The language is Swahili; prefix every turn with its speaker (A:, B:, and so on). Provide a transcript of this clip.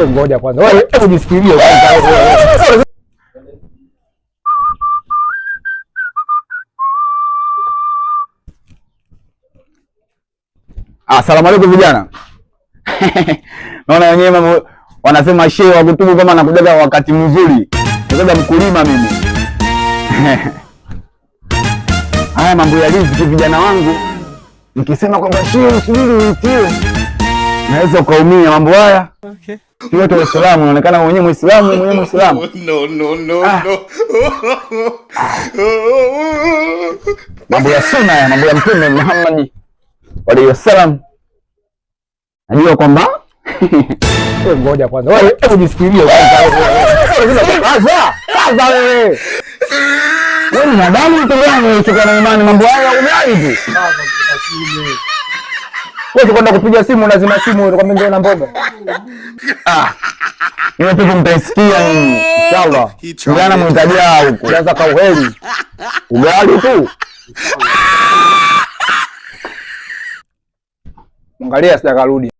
A: Ngoja kwanza. Wewe ujifikirie kwanza. Asalamu alaykum vijana. Naona wenyewe wanasema shehe wa kutubu kama anakujaga wakati mzuri. Ndio mkulima mimi. Haya mambo ya riziki vijana wangu. Nikisema kwamba shehe usubiri uitiwe, naweza ukaumia mambo haya. Okay. Sio tu Uislamu, unaonekana mwenyewe Muislamu, mwenyewe Muislamu. No. Mambo ya sunna ya mambo ya Mtume Muhammad alayhi wasallam. Najua kwamba ngoja kwanza. Wewe ujifikirie kwanza. Kaza wewe. Wewe mwanadamu mtu gani unachukua na imani mambo haya umeaje tu? Wewe kwenda kupiga simu lazima simu unakwambia ndio na mboga. Niwe pepo mtaisikia nini? Inshallah. Jana mtajaa huko. Sasa kauheli. Ugali tu. Angalia sija karudi.